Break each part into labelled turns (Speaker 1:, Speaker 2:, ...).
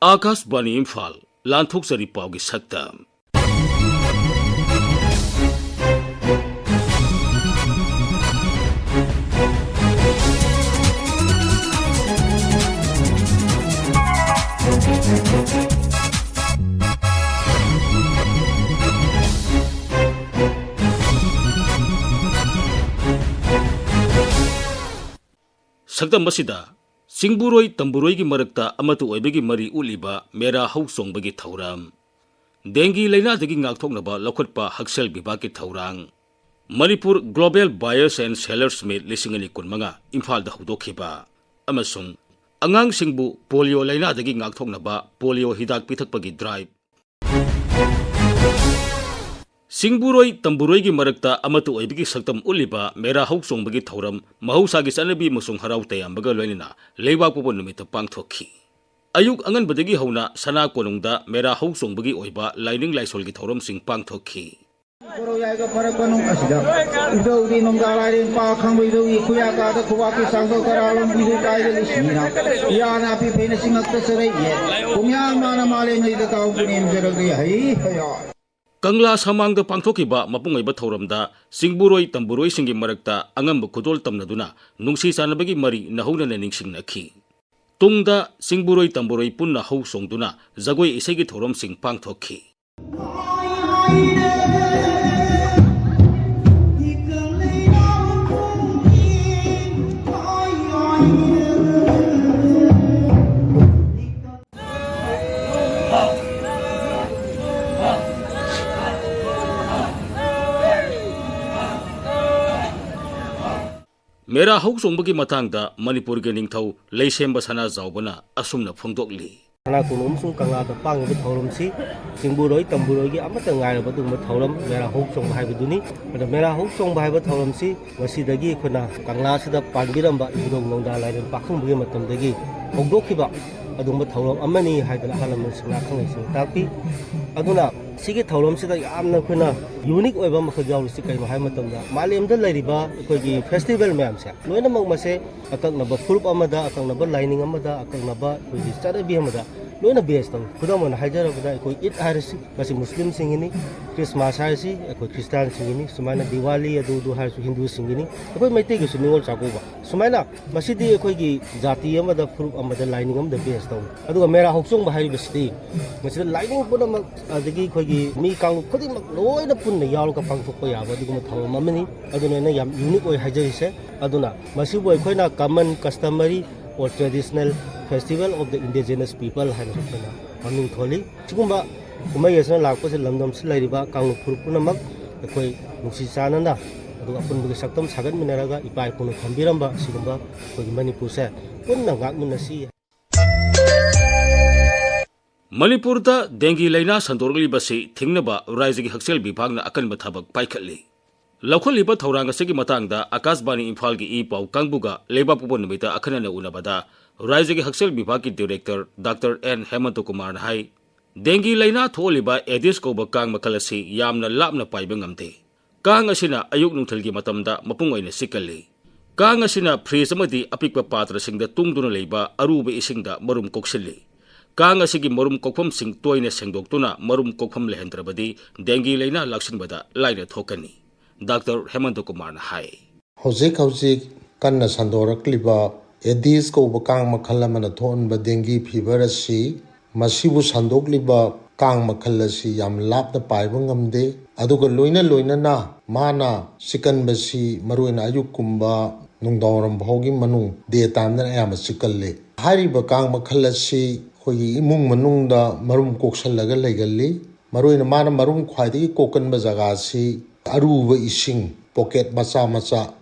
Speaker 1: Akashvani Imphal Lanthokchari Paugi Saktam Saktam masida Singburoi Tamburoi gi marakta amatu oibegi mari uliba mera hau songbagi thauram dengi laina dagi ngakthoknaba lakhotpa haksel bibaki thaurang Manipur Global Buyers and Sellers Meet lisingani kunmanga Imphal da hudokhiba amasung angang singbu polio laina dagi ngakthoknaba polio hidak pithakpagi drive Singburoi Tamburoi gi marakta amatu oibegi saktam uliba mera hau songbagi thauram mahusagi sanabi musung harau tayambaga loinina leibak pobo numita pangthokhi Ayuk angan badagi hauna sana konungda mera hau songbagi oiba lining laisol gi thauram sing pangthokhi
Speaker 2: Koro yaiga parakanung asida udo di nongdalarin pa khangbai do ikuya ka da kuwaki sangdo karalon bidu kaide lisina ya na pi pene singakta sarai ye kumyang mana male ngai da taw kunim jaragi hai haya
Speaker 1: Kangla samang da pangthokiba mapungaiba thauramda Singburoi Tamburoi singi marakta angamba khudol tamnaduna nungsi sanabagi mari nahuna na ningsingnakhi Tungda Singburoi Tamburoi punna hau songduna jagoi isegi thoram sing pangthokhi Mera hau songbagi matangda Manipur ge ningthau leisemba sana zawbana asumna phongdokli
Speaker 3: Kana kunum sung kangla da pangba thorum si Singburoi Tamburoi gi amata ngai ba dung thorum mera hau song bhai buduni ada mera hau song bhai ba thorum si wasidagi khuna kangla sida panbiramba idong nongda lairen pakhung bugi matam dagi hogdokhiba adung thorum amani haidala halam sina khangai sing tapi aduna Sigi thaulam sida yamna khuna unique oiba makhal jawl si kai mahai matamda malem da lairiba koi gi festival ma'am se loina mag mase akakna ba furup amada akakna ba lining amada akakna ba koi gi charabi amada loina base tang khudamon hajara bada koi it harisi masi muslim singini christmas harisi koi christian singini sumaina diwali adu du harsu hindu singini koi maite gi suningol chagoba sumaina masidi koi gi jati amada furup amada lining amada base tang adu mera hoksong ba hari basti masida lining puna mag adagi koi mi kang khodi mak loina punna yaw ka pangthokpa yaba diguma thawam amani aduna na yam unique oi hajarise aduna masi boy khoina common customary or traditional festival of the indigenous people haina khana aming tholi sigumba kumai yasna lakpa se lamdam se lairiba kang phurpuna mak khoi nusi chanana adu apun bugi saktam sagan minaraga ipai punu thambiramba sigumba khoi manipur se punna ngakmina si
Speaker 1: Manipur da dengi laina sandorgli basi thingnaba raizagi haksel bibhagna akanba thabak paikhatli Laukholiba thaurang asigi matangda Akashvani Imphal gi pau kangbuga leba pubo numita akhanana unabada raizagi haksel bibhag gi director Dr. N. Hemant Kumar hai dengi laina tholiba Aedes koba kang makalasi yamna lapna paiba ngamte kang asina ayuk nungthal gi matamda mapung oina sikali kang asina freeze amadi apikpa patra singda tungduna leiba aruba isingda marum koksilli Kang asigi marum kokpham sing toina sengdoktuna marum kokpham lehendrabadi dengi laina laksinbada laina thokani Dr. Hemant Kumar hai
Speaker 4: Hojik kanna sandorakliba Aedes ko bakang makhalamana thonba dengi fever asi masibu sandokliba kang makhalasi yam lapna paiba ngamde aduga loina na mana sikanbasi maruina ayukumba nungdawram bhogi manung de tamna ayama sikalle hariba kang makhalasi Hoyi imung manungda marum koksallaga legalli maruina mana marum khwaidi kokanba jaga si aruba ising pocket macha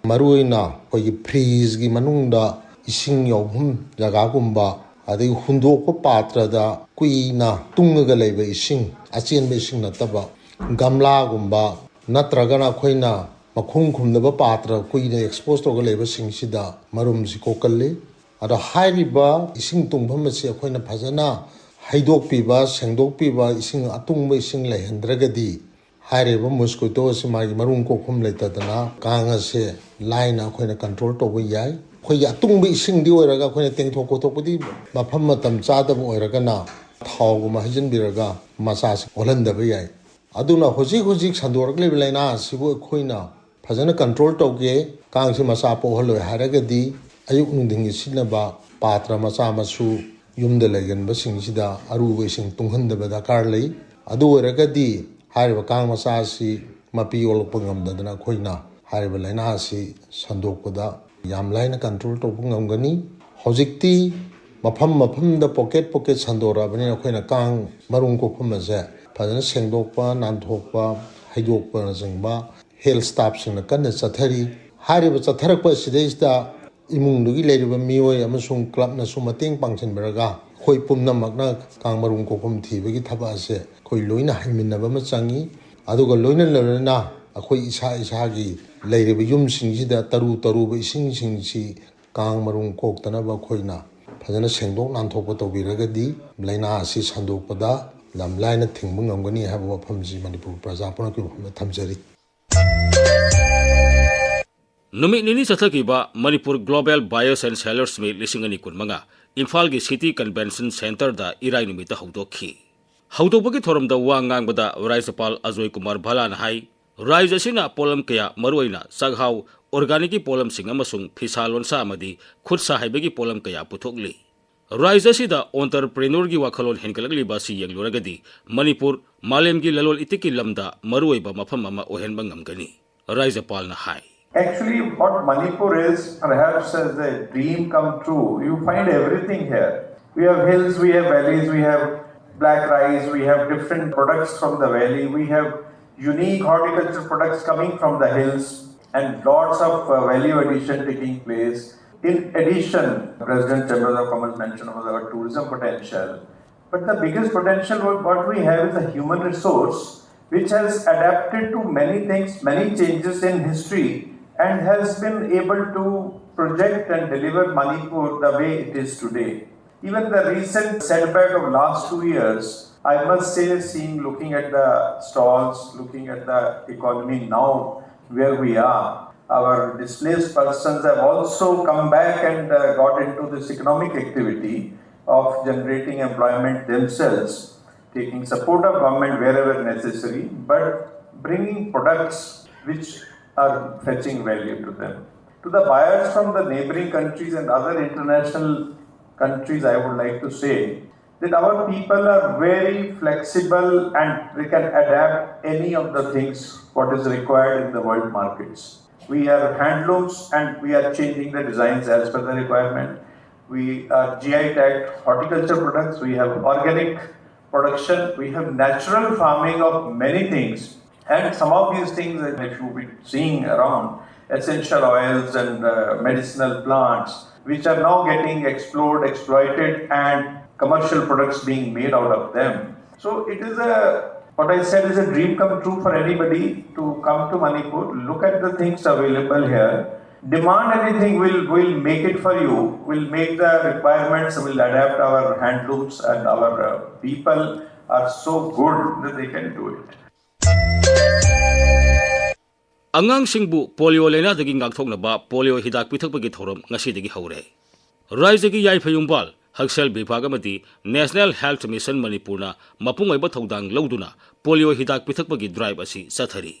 Speaker 4: maruina hoyi freeze gi manungda ising yobhum jaga gumba adi hundokpa patra da kuina tungaga leiba ising achenba ising nataba gamla gumba natragana khoina makhung khumdaba patra kuina expose toga leiba singsida marum si kokalli Ada hairiba ising tungpham asi akhoina phajana haidokpiba sengdokpiba ising atungba ising lehendragadi hairiba mosquito asi magi marung kokpham leitadana kanga se line akhoina control toba yai khoi atungba ising di oiraga akhoina tengthok kothokpudi mafam matam chadaba oiragana ꯊꯥꯎꯒꯨꯝꯕ ꯍꯩꯖꯤꯟꯕꯤꯔꯒ ꯃꯆꯥꯁꯤ ꯑꯣꯜꯍꯟꯗꯕ ꯌꯥꯏ ꯑꯗꯨꯅ ꯍꯧꯖꯤꯛ ꯁꯟꯗꯣꯔꯛꯂꯤꯕ ꯂꯥꯏꯅꯥ ꯑꯁꯤꯕꯨ ꯑꯩꯈꯣꯏꯅ ꯐꯖꯅ control ꯇꯧꯒꯦ ꯀꯥꯡꯁꯤ ꯃꯆꯥ ꯄꯣꯛꯍꯜꯂꯣꯏ ꯍꯥꯏꯔꯒꯗꯤ ꯑꯌꯨꯛ ꯅꯨꯡꯊꯤꯟꯒꯤ ꯁꯤꯖꯤꯟꯅꯕ ꯄꯥꯇ꯭ꯔ ꯃꯆꯥ ꯃꯁꯨ ꯌꯨꯝꯗ ꯂꯩꯒꯟꯕꯁꯤꯡꯁꯤꯗ ꯑꯔꯨꯕ ꯏꯁꯤꯡ ꯇꯨꯡꯍꯟꯗꯕ ꯗꯔꯀꯥꯔ ꯂꯩ ꯑꯗꯨ ꯑꯣꯏꯔꯒꯗꯤ ꯍꯥꯏꯔꯤꯕ ꯀꯥꯡ ꯃꯆꯥ ꯑꯁꯤ ꯃꯄꯤ ꯑꯣꯜꯂꯛꯄ ꯉꯝꯗꯗꯅ ꯑꯩꯈꯣꯏꯅ ꯍꯥꯏꯔꯤꯕ ꯂꯥꯏꯅꯥ ꯑꯁꯤ ꯁꯟꯗꯣꯛꯄꯗ ꯌꯥꯝ ꯂꯥꯏꯅ ꯀꯟꯇ꯭ꯔꯣꯜ ꯇꯧꯕ ꯉꯝꯒꯅꯤ ꯍꯧꯖꯤꯛꯇꯤ ꯃꯐꯝꯗ ꯄꯣꯀꯦꯠ ꯁꯟꯗꯣꯔꯛꯑꯕꯅꯤꯅ ꯑꯩꯈꯣꯏꯅ ꯀꯥꯡ ꯃꯔꯨꯝ ꯀꯣꯛꯐꯝ ꯑꯁꯦ ꯐꯖꯅ ꯁꯦꯡꯗꯣꯛꯄ ꯅꯥꯟꯊꯣꯛꯄ ꯍꯩꯗꯣꯛꯄꯅꯆꯤꯡꯕ ꯍꯦꯜꯊ ꯁ꯭ꯇꯥꯐꯁꯤꯡꯅ ꯀꯟꯅ ꯆꯠꯊꯔꯤ ꯍꯥꯏꯔꯤꯕ ꯆꯠꯊꯔꯛꯄ ꯑꯁꯤꯗꯩꯁꯤꯗꯏꯃꯨꯡꯗꯨꯒꯤ ꯂꯩꯔꯤꯕ ꯃꯤꯑꯣꯏ ꯑꯃꯁꯨꯡ ꯀ꯭ꯂꯕꯅꯁꯨ ꯃꯇꯦꯡ ꯄꯥꯡꯁꯤꯟꯕꯤꯔꯒ ꯑꯩꯈꯣꯏ ꯄꯨꯝꯅꯃꯛꯅ ꯀꯥꯡ ꯃꯔꯨꯝ ꯀꯣꯛꯐꯝ ꯊꯤꯕꯒꯤ ꯊꯕꯛ ꯑꯁꯦ ꯑꯩꯈꯣꯏ ꯂꯣꯏꯅ ꯍꯩꯃꯤꯟꯅꯕ ꯑꯃ ꯆꯪꯉꯤ ꯑꯗꯨꯒ ꯂꯣꯏꯅꯅ ꯑꯩꯈꯣꯏ ꯏꯁꯥꯒꯤ ꯂꯩꯔꯤꯕ ꯌꯨꯝꯁꯤꯡꯁꯤꯗ ꯇꯔꯨꯕ ꯏꯁꯤꯡꯁꯤꯡꯁꯤ ꯀꯥꯡ ꯃꯔꯨꯝ ꯀꯣꯛꯇꯅꯕ ꯑꯩꯈꯣꯏꯅ ꯐꯖꯅ ꯁꯦꯡꯗꯣꯛ ꯅꯥꯟꯊꯣꯛꯄ ꯇꯧꯕꯤꯔꯒꯗꯤ ꯂꯥꯏꯅꯥ ꯑꯁꯤ ꯁꯟꯗꯣꯛꯄꯗ ꯌꯥꯝ ꯂꯥꯏꯅ ꯊꯤꯡꯕ ꯉꯝꯒꯅꯤ ꯍꯥꯏꯕ ꯋꯥꯐꯝꯁꯤ ꯃꯅꯤꯄꯨꯔ ꯄ꯭ꯔꯖꯥ ꯄꯨꯝꯅꯃꯛꯀꯤ ꯋꯥꯐꯝꯗ ꯊꯝꯖꯔꯤ
Speaker 1: नुमित निनी चथकीबा Manipur global buyers and sellers meet 2025 Imphal की सिटी कन्वेंशन सेंटर दा इराई निमित हौदोखी हौदोबगी थोरमदा वा ngangbada राज्यपाल अजय कुमार भलान हाई राज्य सिना पोलम कया मरुइना सगहाव ऑर्गेनिक पोलम सिंग अमसुंग फिसालोनसा अमदी खुदसा हाइबगी पोलम कया पुथोकली राज्य सिदा एंटरप्रेन्योर की वाखलोन हेनकलगली बासी यंगलुरगदी मणिपुर मालेम की ललोल इतिकी लमदा मरुइबा मफम अमा ओहेनबा ngamgani राज्यपाल ना high
Speaker 5: Actually, what Manipur is perhaps as a dream come true. You find everything here. We have hills, we have valleys, we have black rice, we have different products from the valley, we have unique horticultural products coming from the hills, and lots of value addition taking place. In addition, President Chambers of Commerce mentioned about our tourism potential. But the biggest potential what we have is a human resource which has adapted to many things, many changes in history, and has been able to project and deliver Manipur the way it is today. Even the recent setback of last 2 years, I must say, looking at the stalls, looking at the economy now where we are, our displaced persons have also come back and got into this economic activity of generating employment themselves, taking support of government wherever necessary, but bringing products which are fetching value to them. To the buyers from the neighboring countries and other international countries, I would like to say that our people are very flexible and we can adapt any of the things what is required in the world markets. We are handlooms and we are changing the designs as per the requirement. We are GI tagged horticulture products, we have organic production, we have natural farming of many things. And some of these things that if you've been seeing around, essential oils and medicinal plants, which are now getting explored, exploited, and commercial products being made out of them. So it is what I said is a dream come true for anybody to come to Manipur, look at the things available here, demand anything, we'll make it for you, we'll make the requirements, we'll adapt our handlooms, and our people are so good that they can do it.
Speaker 1: Angang singbu polio lena dagi ngakthoknaba polio hidak pithakpagi thorom ngasidagi haure Raijagi Yaifayumbal Haksel Bibhag amadi National Health Mission Manipurna mapung oiba thodang loduna polio hidak pithakpagi drive asi sathari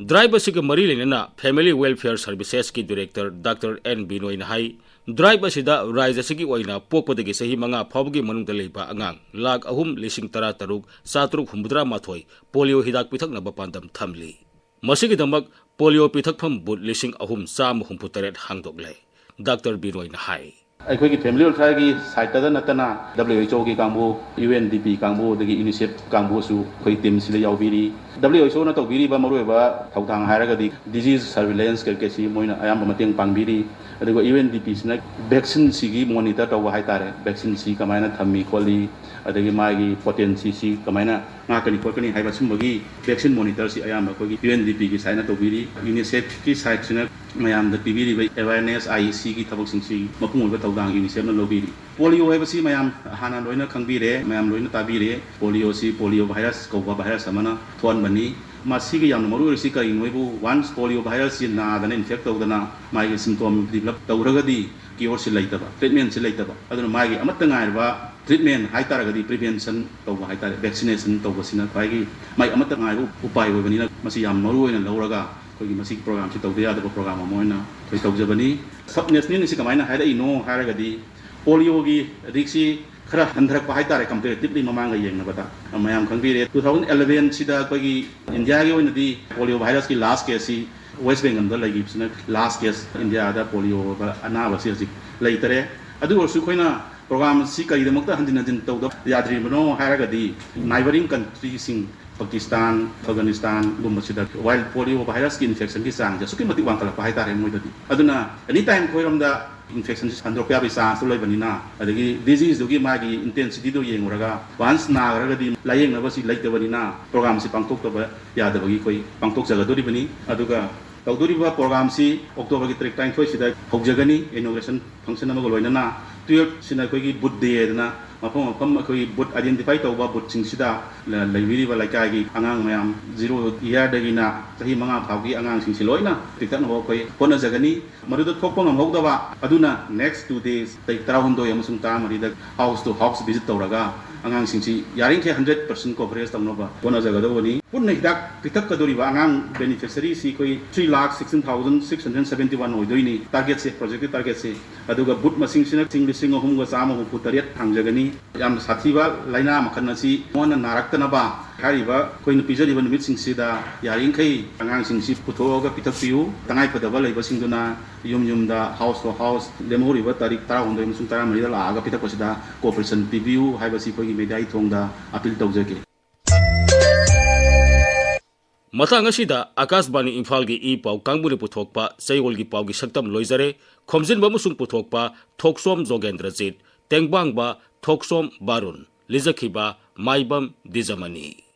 Speaker 1: drive asiga mari lenana Family Welfare Services ki Director Dr. N Binoy Nahai drive asida Raijasigi oina pokpadagi sahi manga phawgi manungda leiba angang lakh 3,63,763 polio hidak pithaknaba pandam thamli Masigidamag polio pithakpham but 3,368 hangdoklay Dr. Binoy Nahai
Speaker 6: अखोई family welfare की site नतना WHO की कांबू UNDP कांबू UNICEF कांबू अखोई team से यावबीरी WHO ना तौबीरीबा मरुएबा थौथांग हायरगदी disease surveillance करके Moina अयाम मतेंग पांगबीरी अदुगो UNDP सिना vaccine सिगी monitor तौबा हायतारे vaccine सी कमायना थम्मी खोली अदगी मागी potency C कमायना ngakani khokani haiba simbagi vaccine monitor si ayam akhoi UNDP ki saina tobiri UNICEF ki site sina mayam da pibiri bai awareness IEC ki thabak singsi mapung ba tawdang UNICEF na lobiri polio haiba si mayam hana loina khangbire mayam loina tabire polio si polio virus ko virus amana thon bani masi ki yam maru si ka ingoibu once polio virus si na dana infect tawdana mai symptom develop tawragadi cure si laitaba treatment si laitaba aduna mai amatanga irba treatment hai taragadi prevention tawba hai tare vaccination tawba sina khwaigi mai amata ngai upai oibani na masi yam maru oina lauraga khoi masi program si tawde yada program amoina khoi tawjabani sub national si kamaina hai dai no haragadi polio gi riksi khara handrak pa hai tare comparatively mamanga yengna bata mayam khangbi 2011 sida khoi India gi oina di polio virus ki last case si West Bengal da lagi sina last case India da polio ba anaba si laitare adu orsu khoina program si kari da makta handin handin tawda yadri bano haragadi neighboring countries sing Pakistan, Afghanistan, Gumbasida, wild polio virus infection ki sang jasuki mati wangkala pa hai tare moidadi aduna anytime khoiram da infection handropya bi sang sulai banina adagi disease dogi magi intensity do yenguraga once na garagadi layeng na basi laite banina program si pangtok to ba yadabagi koi pangtok jaga dori bani aduga tawduriba program si October ki tarik time thoi sida hogjagani inauguration function ama loina na 12 sina koi ki bud day na mapam koi bud identify tawba bud sing sida laibiri ba laikai gi angang mayam 0 year dagina sahi manga phawgi angang sing siloina tiktan ho koi hona jagani maruda thokpa ngam hogdaba aduna next 2 days tai tarahundoi amasung ta marida house to house visit tawraga angang singsi yaring ke 100% coverage tamnoba hona jagada woni punna hidak pitak kadori ba angang beneficiary si koi 3,16,671 oidoini target se project target se aduga but masing sina sing ahum ga chama hu putariat thangjagani yam sathiba laina makhan si mona narakta ba hariba koi nu pijari ba numit sing sida yaring kai angang sing si puthoga pitak piu tangai padaba leiba singduna yum da house to house lemori ba tarik tara hondoi musung tara marida la aga pitak pasida cooperation review haiba si koi medai thongda appeal tawjage
Speaker 1: matang asida Akashbani Imphal gi e pau kangbuni puthokpa Chayol gi pau gi saktam loizare khomjin ba musung puthokpa Thokchom Jogendrajit tengbang ba Thokchom Barun lijakhiba Maibam Dwijamani